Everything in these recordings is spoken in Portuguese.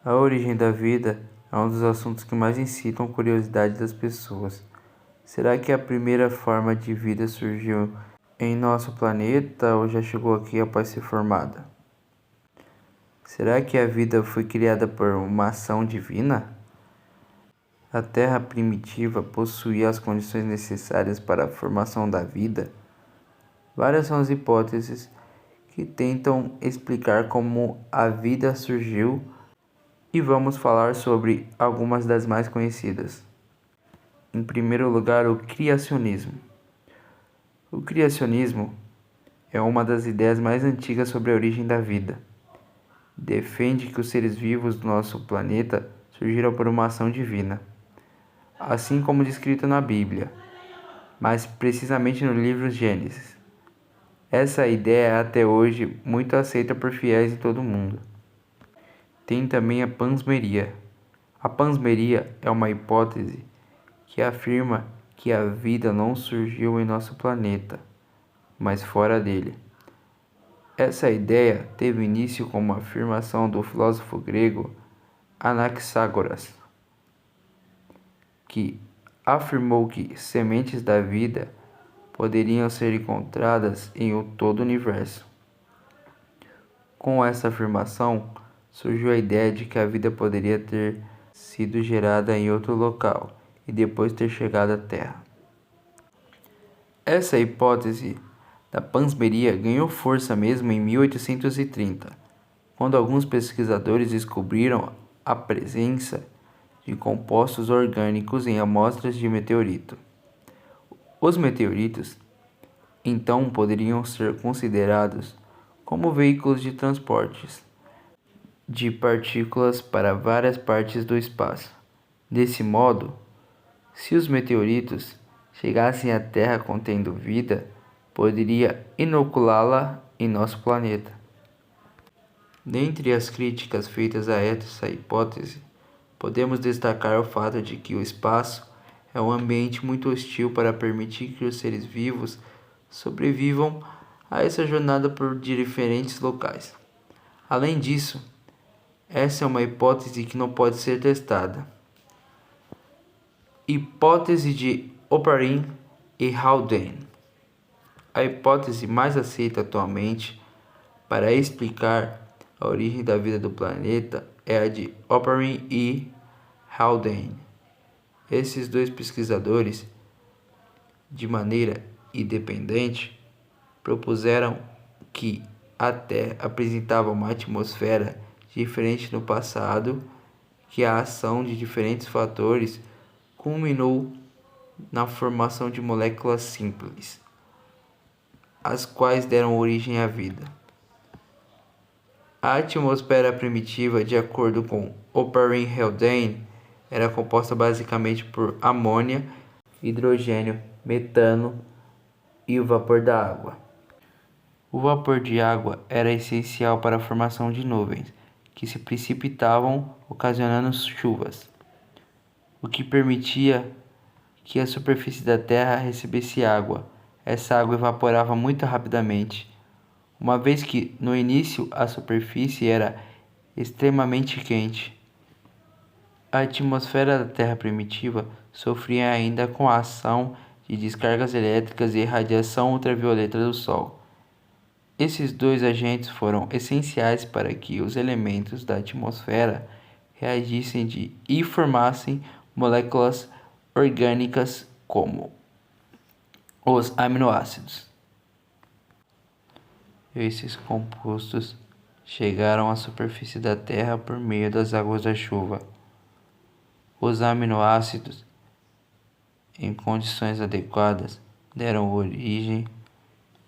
A origem da vida é um dos assuntos que mais incitam curiosidade das pessoas. Será que a primeira forma de vida surgiu em nosso planeta ou já chegou aqui após ser formada? Será que a vida foi criada por uma ação divina? A Terra primitiva possuía as condições necessárias para a formação da vida? Várias são as hipóteses que tentam explicar como a vida surgiu e vamos falar sobre algumas das mais conhecidas. Em primeiro lugar, o criacionismo. O criacionismo é uma das ideias mais antigas sobre a origem da vida. Defende que os seres vivos do nosso planeta surgiram por uma ação divina, assim como descrito na Bíblia, mas precisamente no livro Gênesis. Essa ideia é até hoje muito aceita por fiéis em todo o mundo. Tem também a panspermia. A panspermia é uma hipótese que afirma que a vida não surgiu em nosso planeta, mas fora dele. Essa ideia teve início com uma afirmação do filósofo grego Anaxágoras, que afirmou que sementes da vida poderiam ser encontradas em todo o universo. Com essa afirmação, surgiu a ideia de que a vida poderia ter sido gerada em outro local e depois ter chegado à Terra. Essa hipótese da panspermia ganhou força mesmo em 1830, quando alguns pesquisadores descobriram a presença de compostos orgânicos em amostras de meteorito. Os meteoritos, então, poderiam ser considerados como veículos de transportes de partículas para várias partes do espaço. Desse modo, se os meteoritos chegassem à Terra contendo vida, poderia inoculá-la em nosso planeta. Dentre as críticas feitas a essa hipótese, podemos destacar o fato de que o espaço é um ambiente muito hostil para permitir que os seres vivos sobrevivam a essa jornada por diferentes locais. Além disso, essa é uma hipótese que não pode ser testada. Hipótese de Oparin e Haldane. A hipótese mais aceita atualmente para explicar a origem da vida do planeta é a de Oparin e Haldane. Esses dois pesquisadores, de maneira independente, propuseram que a Terra apresentava uma atmosfera diferente no passado, que a ação de diferentes fatores culminou na formação de moléculas simples, as quais deram origem à vida. A atmosfera primitiva, de acordo com Oparin e Haldane, era composta basicamente por amônia, hidrogênio, metano e o vapor da água. O vapor de água era essencial para a formação de nuvens, que se precipitavam, ocasionando chuvas, o que permitia que a superfície da Terra recebesse água. Essa água evaporava muito rapidamente, uma vez que no início a superfície era extremamente quente. A atmosfera da Terra primitiva sofria ainda com a ação de descargas elétricas e radiação ultravioleta do Sol. Esses dois agentes foram essenciais para que os elementos da atmosfera reagissem e formassem moléculas orgânicas como os aminoácidos. Esses compostos chegaram à superfície da Terra por meio das águas da chuva. Os aminoácidos, em condições adequadas, deram origem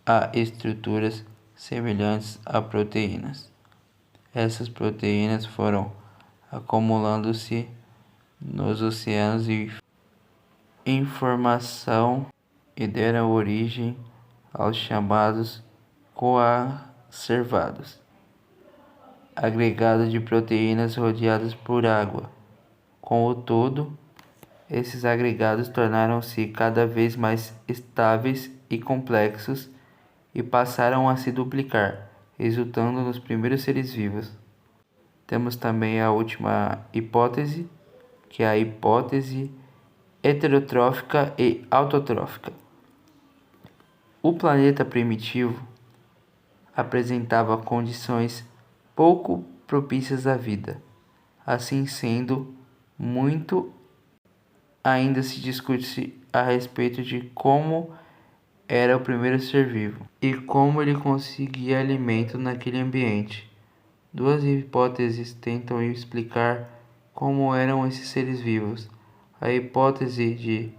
a estruturas semelhantes a proteínas. Essas proteínas foram acumulando-se nos oceanos em formação e deram origem aos chamados coacervados, agregado de proteínas rodeadas por água. Com o todo, esses agregados tornaram-se cada vez mais estáveis e complexos e passaram a se duplicar, resultando nos primeiros seres vivos. Temos também a última hipótese, que é a hipótese heterotrófica e autotrófica. O planeta primitivo apresentava condições pouco propícias à vida. Assim sendo, muito ainda se discute a respeito de como era o primeiro ser vivo e como ele conseguia alimento naquele ambiente. Duas hipóteses tentam explicar como eram esses seres vivos: a hipótese de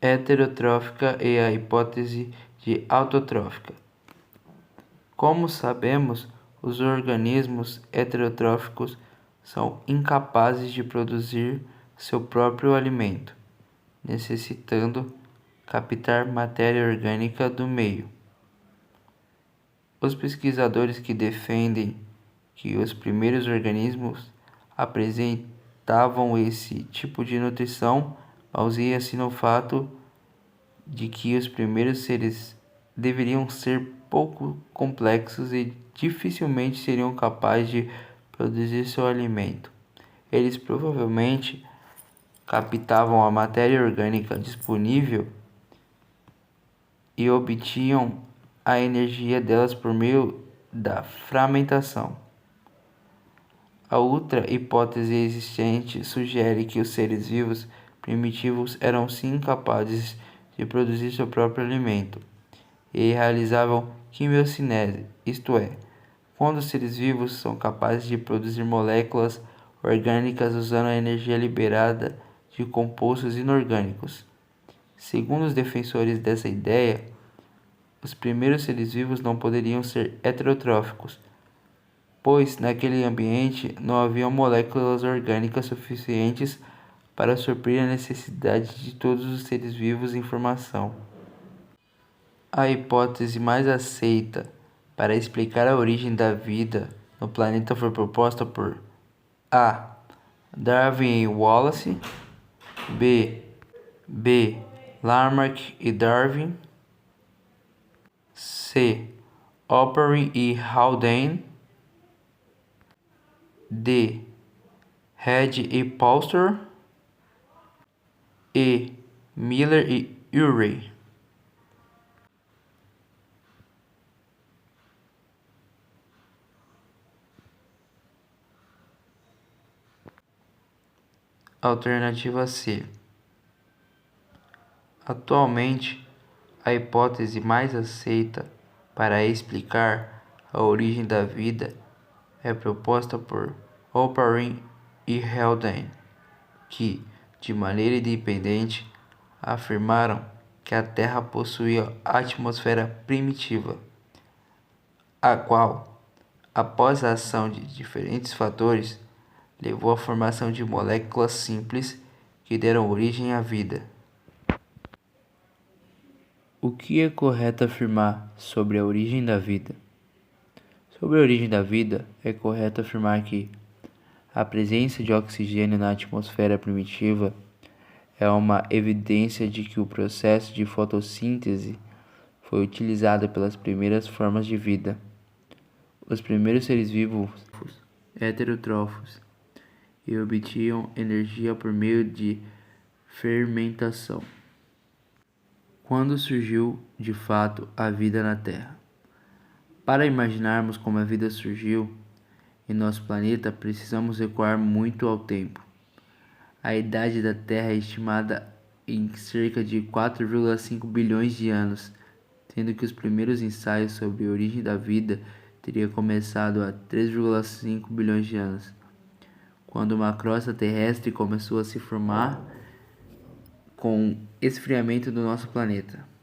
heterotrófica e a hipótese de autotrófica. Como sabemos, os organismos heterotróficos são incapazes de produzir seu próprio alimento, necessitando captar matéria orgânica do meio. Os pesquisadores que defendem que os primeiros organismos apresentavam esse tipo de nutrição baseia-se no fato de que os primeiros seres deveriam ser pouco complexos e dificilmente seriam capazes de produzir seu alimento. Eles provavelmente captavam a matéria orgânica disponível e obtinham a energia delas por meio da fragmentação. A outra hipótese existente sugere que os seres vivos primitivos eram sim capazes de produzir seu próprio alimento e realizavam quimiocinese, isto é, quando os seres vivos são capazes de produzir moléculas orgânicas usando a energia liberada de compostos inorgânicos. Segundo os defensores dessa ideia, os primeiros seres vivos não poderiam ser heterotróficos, pois naquele ambiente não havia moléculas orgânicas suficientes para suprir a necessidade de todos os seres vivos em formação. A hipótese mais aceita para explicar a origem da vida no planeta foi proposta por A. Darwin e Wallace, B. Lamarck e Darwin, C. Oparin e Haldane, D. Head e Palster, E. Miller e Urey. Alternativa C. Atualmente, a hipótese mais aceita para explicar a origem da vida é proposta por Oparin e Haldane, que, de maneira independente, afirmaram que a Terra possuía atmosfera primitiva, a qual, após a ação de diferentes fatores, levou à formação de moléculas simples que deram origem à vida. O que é correto afirmar sobre a origem da vida? Sobre a origem da vida, é correto afirmar que a presença de oxigênio na atmosfera primitiva é uma evidência de que o processo de fotossíntese foi utilizado pelas primeiras formas de vida. Os primeiros seres vivos heterotrófos e obtinham energia por meio de fermentação. Quando surgiu, de fato, a vida na Terra? Para imaginarmos como a vida surgiu em nosso planeta, precisamos recuar muito ao tempo. A idade da Terra é estimada em cerca de 4,5 bilhões de anos, sendo que os primeiros ensaios sobre a origem da vida teriam começado há 3,5 bilhões de anos, quando uma crosta terrestre começou a se formar com o esfriamento do nosso planeta.